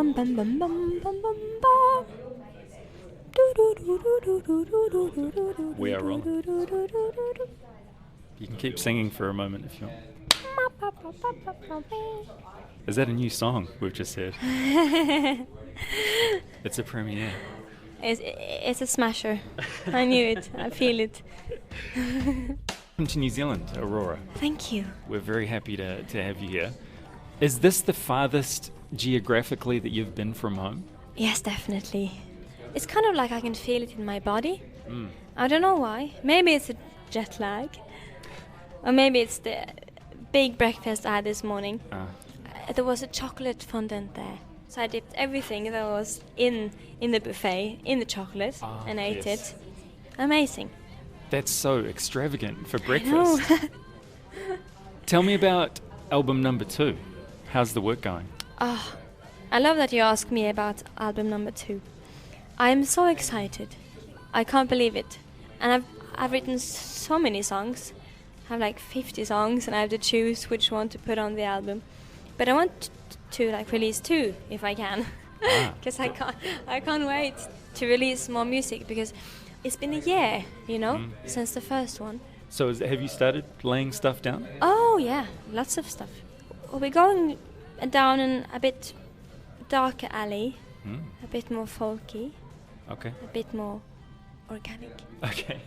bum bum bum bum bum bum bum. We are rolling. You can keep singing for a moment if you want. Is that a new song we've just heard? It's a premiere. It's a smasher. I knew it. I feel it. Welcome to New Zealand, Aurora. Thank you. We're very happy to have you here. Is this the farthest geographically that you've been from home? Yes, definitely. It's kind of like I can feel it in my body. I don't know why. Maybe it's a jet lag. Or maybe it's the big breakfast I had this morning. There was a chocolate fondant there. So I dipped everything that was in the buffet, in the chocolate, and ate it. Amazing. That's so extravagant for breakfast. I know. Tell me about album number 2. How's the work going? Oh, I love that you ask me about album number 2. I'm so excited. I can't believe it. And I've written so many songs. I have like 50 songs, and I have to choose which one to put on the album. But I want to release 2 if I can, because I can't wait to release more music, because it's been a year, since the first one. So have you started laying stuff down? Oh yeah, lots of stuff. We're going down in a bit darker alley, a bit more folky, Okay. a bit more organic. Okay.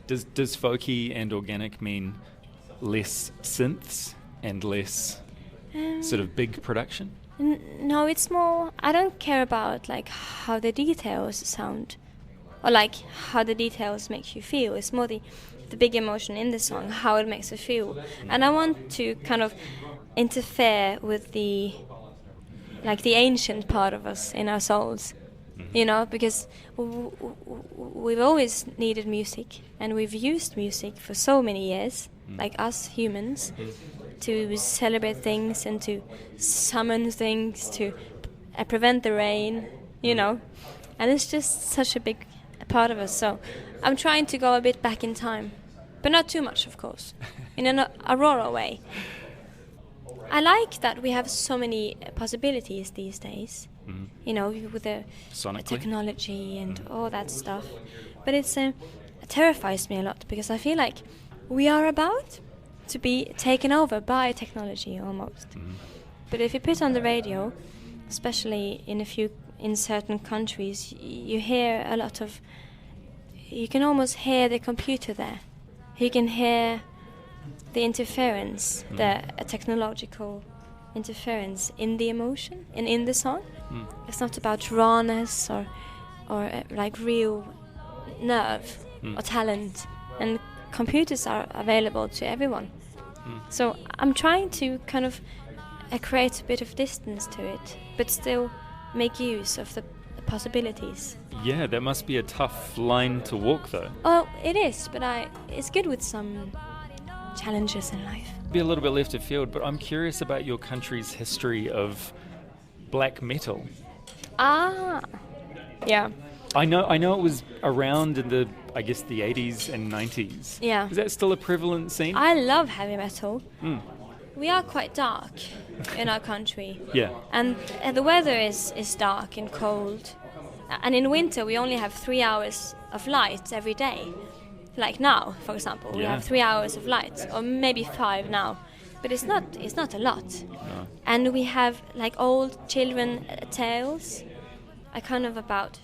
Does folky and organic mean less synths and less sort of big production? No, it's more, I don't care about how the details sound, or how the details make you feel. It's more the big emotion in the song, how it makes you feel. And I want to kind of interfere with the ancient part of us in our souls, because we've always needed music, and we've used music for so many years, like us humans, to celebrate things and to summon things, to prevent the rain, and it's just such a big part of us. So I'm trying to go a bit back in time, but not too much, of course, in an Aurora way. I like that we have so many possibilities these days, with the technology and all that stuff. But it terrifies me a lot, because I feel like we are about to be taken over by technology almost. But if you put on the radio, especially in certain countries, you hear a lot of, you can almost hear the computer there. You can hear the interference, the technological interference in the emotion and in the song. It's not about rawness or real nerve or talent, and computers are available to everyone. So I'm trying to kind of create a bit of distance to it, but still make use of the possibilities. Yeah, that must be a tough line to walk, though. Oh, it is, but it's good with some challenges in life. Be a little bit left of field, but I'm curious about your country's history of black metal. Yeah. I know it was around in the 80s and 90s. Yeah. Is that still a prevalent scene? I love heavy metal. We are quite dark in our country. Yeah. And the weather is dark and cold. And in winter we only have 3 hours of light every day. Like now, for example, we have 3 hours of light, or maybe 5 now. But it's not a lot. No. And we have old children tales, kind of about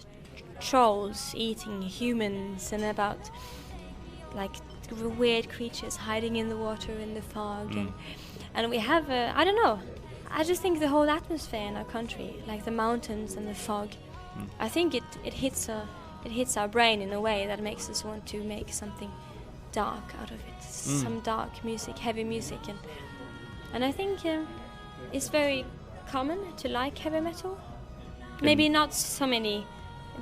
trolls eating humans, and about weird creatures hiding in the water in the fog, and we have I don't know, I just think the whole atmosphere in our country, like the mountains and the fog, I think it hits our brain in a way that makes us want to make something dark out of it, some dark music, heavy music, and I think it's very common to like heavy metal. Maybe not so many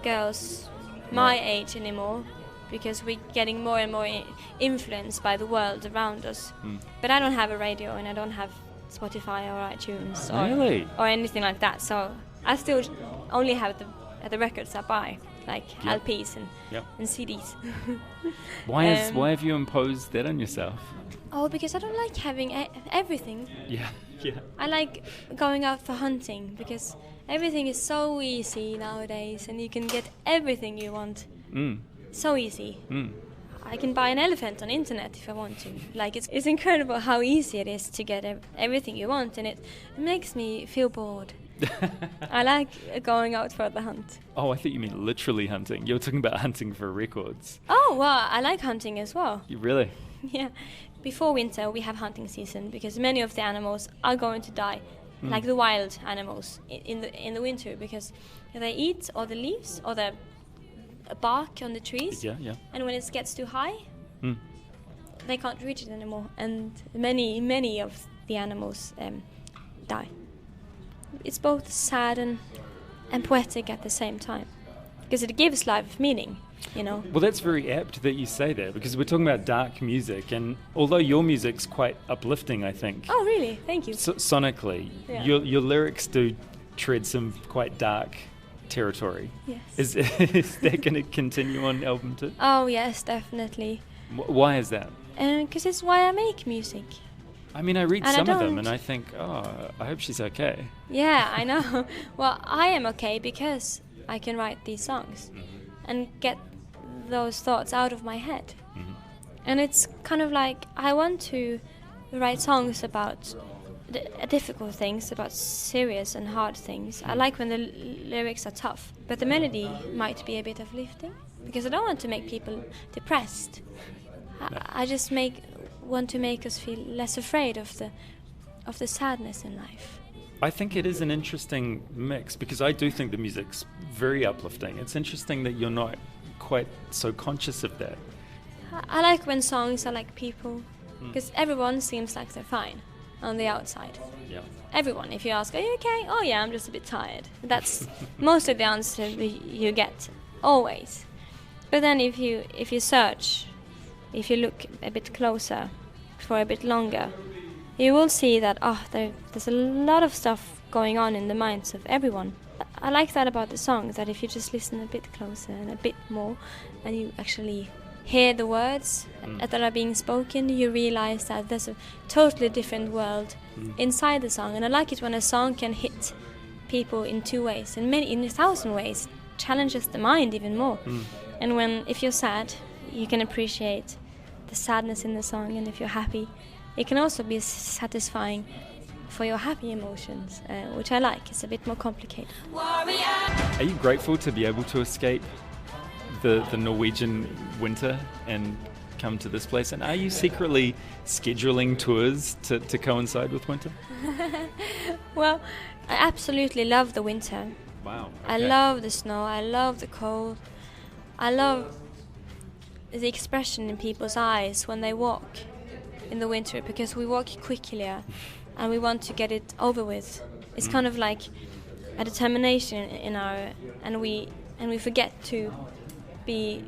girls my age anymore, because we're getting more and more influenced by the world around us. But I don't have a radio, and I don't have Spotify or iTunes or anything like that, so I still only have the records I buy, LPs and CDs. Why have you imposed that on yourself? Oh, because I don't like having everything. Yeah. Yeah. I like going out for hunting because everything is so easy nowadays and you can get everything you want. Mm. So easy. Mm. I can buy an elephant on internet if I want to. Like it's incredible how easy it is to get everything you want, and it makes me feel bored. I like going out for the hunt. Oh, I thought you meant literally hunting. You were talking about hunting for records. Oh, well, I like hunting as well. You really? Yeah. Before winter, we have hunting season because many of the animals are going to die, like the wild animals in the winter, because they eat all the leaves or the bark on the trees. Yeah, yeah. And when it gets too high, Mm. they can't reach it anymore, and many of the animals die. It's both sad and poetic at the same time, because it gives life meaning, you know. Well, that's very apt that you say that, because we're talking about dark music, and although your music's quite uplifting, I think, Oh, really? Thank you. sonically, Yeah. your lyrics do tread some quite dark territory. Yes. Is that going to continue on album 2? Oh, yes, definitely. Why is that? Because it's why I make music. I mean, I read And I some of them don't- and I think, oh, I hope she's okay. Yeah, I know. Well, I am okay because I can write these songs and get those thoughts out of my head. And it's kind of like I want to write songs about difficult things, about serious and hard things. I like when the lyrics are tough, but the melody might be a bit uplifting because I don't want to make people depressed. I just want to make us feel less afraid of the sadness in life. I think it is an interesting mix because I do think the music's very uplifting. It's interesting that you're not quite so conscious of that. I like when songs are like people, because everyone seems like they're fine on the outside. Yeah. Everyone, if you ask, are you okay? Oh yeah, I'm just a bit tired. That's most of the answer you get, always. But then if you search, if you look a bit closer for a bit longer, you will see that there's a lot of stuff going on in the minds of everyone. I like that about the song, that if you just listen a bit closer and a bit more, and you actually hear the words that are being spoken, you realize that there's a totally different world inside the song. And I like it when a song can hit people in two ways, in 1,000 ways, challenges the mind even more. And if you're sad, you can appreciate the sadness in the song, and if you're happy, it can also be satisfying for your happy emotions, which I like. It's a bit more complicated. Are you grateful to be able to escape the Norwegian winter and come to this place? And are you secretly scheduling tours to coincide with winter? Well, I absolutely love the winter. Wow. I love the snow, I love the cold. I love the expression in people's eyes when they walk in the winter, because we walk quickly and we want to get it over with. It's kind of like a determination and we forget to be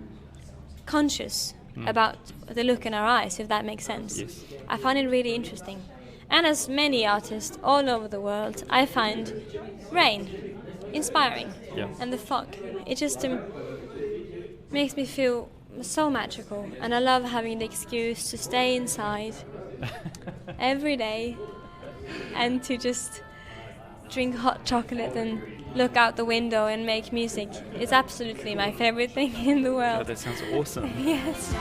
conscious about the look in our eyes, if that makes sense. Yes. I find it really interesting. And as many artists all over the world, I find rain inspiring. Yeah. And the fog. It just makes me feel so magical. And I love having the excuse to stay inside every day and to just drink hot chocolate and look out the window and make music. It's absolutely my favorite thing in the Oh, world. that sounds awesome. Yes.